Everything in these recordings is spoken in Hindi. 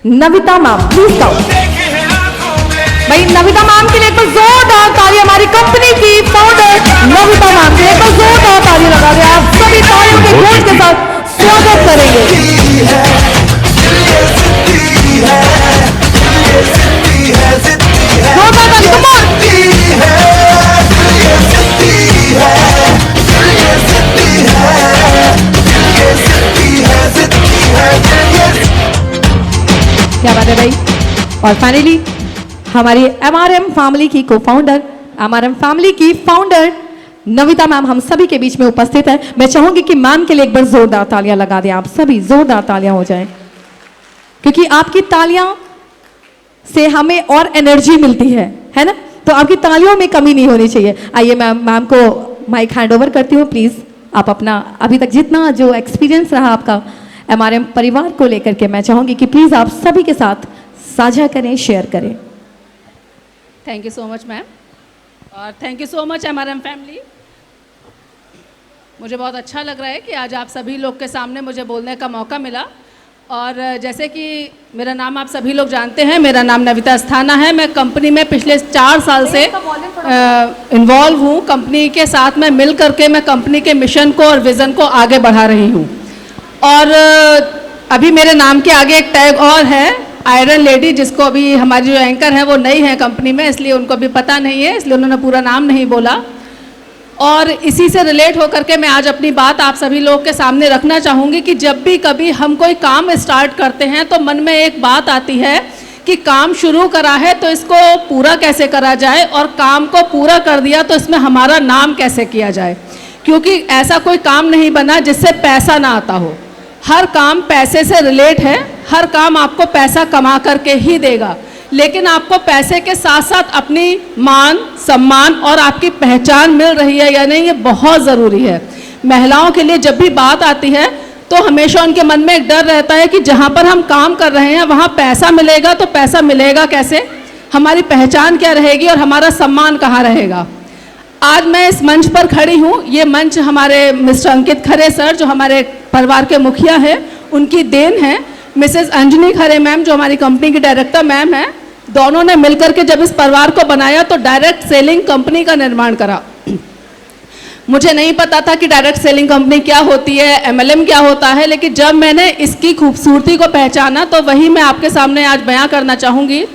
Navita ma'am, please come. भाई नविता मैम के लिए एक बार जोरदार ताली, हमारी कंपनी की फाउंडर नविता मैम के लिए एक बार जोरदार ताली लगा दें। आप सभी तालियों के गूंज के साथ स्वागत करेंगे। जोरदार ताली, कम ऑन। क्या बात है भाई। और फाइनली हमारी MRM फैमिली की को फाउंडर, MRM फैमिली की फाउंडर नविता मैम हम सभी के बीच में उपस्थित है। मैं चाहूंगी कि मैम के लिए एक बार जोरदार तालियां लगा दें। आप सभी जोरदार तालियां हो जाएं, क्योंकि आपकी तालियां से हमें और एनर्जी मिलती है ना। तो आपकी तालियों में कमी नहीं होनी चाहिए। आइए मैम को माइक हैंड ओवर करती हूँ। प्लीज आप अपना अभी तक जितना जो एक्सपीरियंस रहा आपका MRM परिवार को लेकर के, मैं चाहूंगी कि प्लीज आप सभी के साथ साझा करें, शेयर करें। Thank you so much ma'am, और thank you so much MRM family. मुझे बहुत अच्छा लग रहा है कि आज आप सभी लोग के सामने मुझे बोलने का मौका मिला। और जैसे कि मेरा नाम आप सभी लोग जानते हैं, मेरा नाम नविता अस्थाना है। मैं कंपनी में पिछले 4 साल से इन्वॉल्व हूँ। कंपनी के साथ में मिल करके मैं कंपनी के मिशन को और विज़न को आगे बढ़ा रही हूँ। और अभी मेरे नाम के आगे एक टैग और है, आयरन लेडी, जिसको अभी हमारी जो एंकर है वो नई है कंपनी में, इसलिए उनको अभी पता नहीं है, इसलिए उन्होंने पूरा नाम नहीं बोला। और इसी से रिलेट होकर के मैं आज अपनी बात आप सभी लोग के सामने रखना चाहूँगी कि जब भी कभी हम कोई काम स्टार्ट करते हैं तो मन में एक बात आती है कि काम शुरू करा है तो इसको पूरा कैसे करा जाए, और काम को पूरा कर दिया तो इसमें हमारा नाम कैसे किया जाए। क्योंकि ऐसा कोई काम नहीं बना जिससे पैसा ना आता हो। हर काम पैसे से रिलेट है, हर काम आपको पैसा कमा करके ही देगा, लेकिन आपको पैसे के साथ साथ अपनी मान सम्मान और आपकी पहचान मिल रही है या नहीं, ये बहुत ज़रूरी है। महिलाओं के लिए जब भी बात आती है तो हमेशा उनके मन में एक डर रहता है कि जहाँ पर हम काम कर रहे हैं वहाँ पैसा मिलेगा, तो पैसा मिलेगा कैसे, हमारी पहचान क्या रहेगी और हमारा सम्मान कहाँ रहेगा। आज मैं इस मंच पर खड़ी हूँ, ये मंच हमारे मिस्टर अंकित खरे सर जो हमारे परिवार के मुखिया हैं उनकी देन है। मिसेस अंजनी खरे मैम जो हमारी कंपनी की डायरेक्टर मैम है, दोनों ने मिलकर के जब इस परिवार को बनाया तो डायरेक्ट सेलिंग कंपनी का निर्माण करा। मुझे नहीं पता था कि डायरेक्ट सेलिंग कंपनी क्या होती है, MLM क्या होता है, लेकिन जब मैंने इसकी खूबसूरती को पहचाना तो वही मैं आपके सामने आज बयां करना चाहूँगी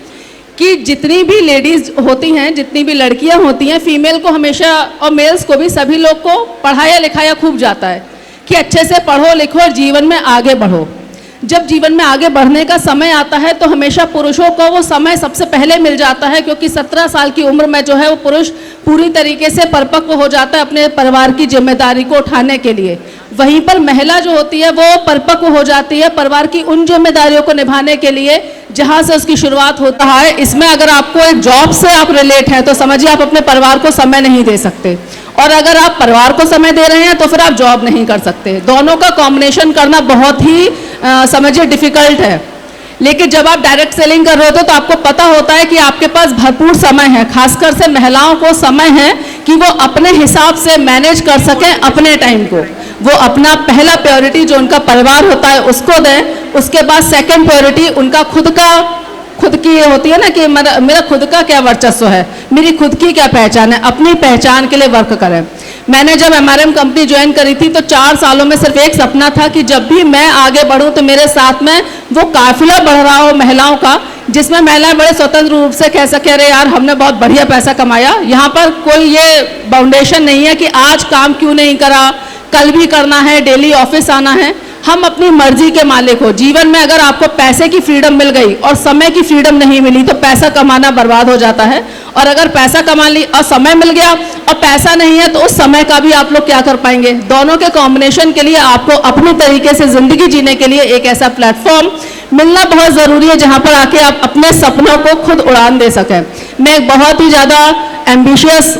कि जितनी भी लेडीज़ होती हैं, जितनी भी लड़कियां होती हैं, फीमेल को हमेशा और मेल्स को भी सभी लोग को पढ़ाया लिखाया खूब जाता है कि अच्छे से पढ़ो लिखो और जीवन में आगे बढ़ो। जब जीवन में आगे बढ़ने का समय आता है तो हमेशा पुरुषों को वो समय सबसे पहले मिल जाता है, क्योंकि 17 साल की उम्र में जो है वो पुरुष पूरी तरीके से परिपक्व हो जाता है अपने परिवार की जिम्मेदारी को उठाने के लिए। वहीं पर महिला जो होती है वो परिपक्व हो जाती है परिवार की उन जिम्मेदारियों को निभाने के लिए जहाँ से उसकी शुरुआत होता है। इसमें अगर आपको एक जॉब से आप रिलेट हैं तो समझिए आप अपने परिवार को समय नहीं दे सकते, और अगर आप परिवार को समय दे रहे हैं तो फिर आप जॉब नहीं कर सकते। दोनों का कॉम्बिनेशन करना बहुत ही समझिए डिफ़िकल्ट है। लेकिन जब आप डायरेक्ट सेलिंग कर रहे होते तो आपको पता होता है कि आपके पास भरपूर समय है, खासकर से महिलाओं को समय है कि वो अपने हिसाब से मैनेज कर सकें अपने टाइम को। वो अपना पहला प्रायोरिटी जो उनका परिवार होता है उसको दें, उसके बाद सेकंड प्रायोरिटी उनका खुद की होती है ना कि मेरा खुद का क्या वर्चस्व है, मेरी खुद की क्या पहचान है, अपनी पहचान के लिए वर्क करें। मैंने जब MRM कंपनी ज्वाइन करी थी तो 4 सालों में सिर्फ एक सपना था कि जब भी मैं आगे बढ़ूं तो मेरे साथ में वो काफिला बढ़ रहा हो महिलाओं का, जिसमें महिलाएं बड़े स्वतंत्र रूप से कह सके अरे यार हमने बहुत बढ़िया पैसा कमाया। यहाँ पर कोई ये बाउंडेशन नहीं है कि आज काम क्यों नहीं करा, कल भी करना है, डेली ऑफिस आना है। हम अपनी मर्जी के मालिक हो। जीवन में अगर आपको पैसे की फ्रीडम मिल गई और समय की फ्रीडम नहीं मिली तो पैसा कमाना बर्बाद हो जाता है, और अगर पैसा कमा ली और समय मिल गया और पैसा नहीं है तो उस समय का भी आप लोग क्या कर पाएंगे। दोनों के कॉम्बिनेशन के लिए आपको अपनी तरीके से ज़िंदगी जीने के लिए एक ऐसा प्लेटफॉर्म मिलना बहुत ज़रूरी है जहाँ पर आके आप अपने सपनों को खुद उड़ान दे सकें। मैं एक बहुत ही ज़्यादा एम्बिशियस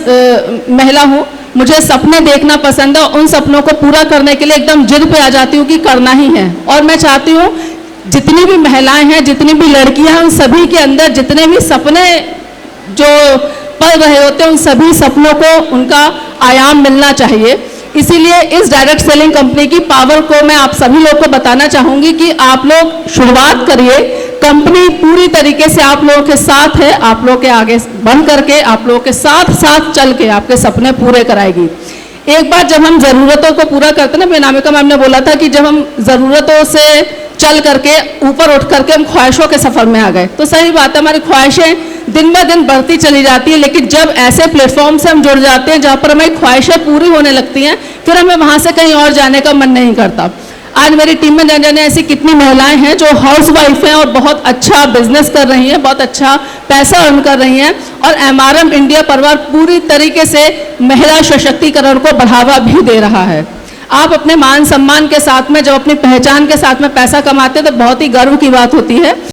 महिला हूँ, मुझे सपने देखना पसंद है, उन सपनों को पूरा करने के लिए एकदम जिद पे आ जाती हूँ कि करना ही है। और मैं चाहती हूँ जितनी भी महिलाएं हैं, जितनी भी लड़कियां हैं, उन सभी के अंदर जितने भी सपने जो पल रहे होते हैं उन सभी सपनों को उनका आयाम मिलना चाहिए। इसीलिए इस डायरेक्ट सेलिंग कंपनी की पावर को मैं आप सभी लोग को बताना चाहूँगी कि आप लोग शुरुआत करिए, कंपनी पूरी तरीके से आप लोगों के साथ है, आप लोगों के आगे बढ़ करके आप लोगों के साथ साथ चल के आपके सपने पूरे कराएगी। एक बार जब हम ज़रूरतों को पूरा करते ना, अनामिका मैम ने बोला था कि जब हम ज़रूरतों से चल करके ऊपर उठ करके हम ख्वाहिशों के सफ़र में आ गए, तो सही बात है, हमारी ख्वाहिशें दिन ब दिन बढ़ती चली जाती है, लेकिन जब ऐसे प्लेटफॉर्म से हम जुड़ जाते हैं जहाँ पर हमारी ख्वाहिशें पूरी होने लगती हैं, फिर हमें वहाँ से कहीं और जाने का मन नहीं करता। आज मेरी टीम में जाने ऐसी कितनी महिलाएं हैं जो हाउस वाइफ हैं और बहुत अच्छा बिजनेस कर रही हैं, बहुत अच्छा पैसा अर्न कर रही हैं, और एमआरएम इंडिया परिवार पूरी तरीके से महिला सशक्तिकरण को बढ़ावा भी दे रहा है। आप अपने मान सम्मान के साथ में, जब अपनी पहचान के साथ में पैसा कमाते हैं तो बहुत ही गर्व की बात होती है।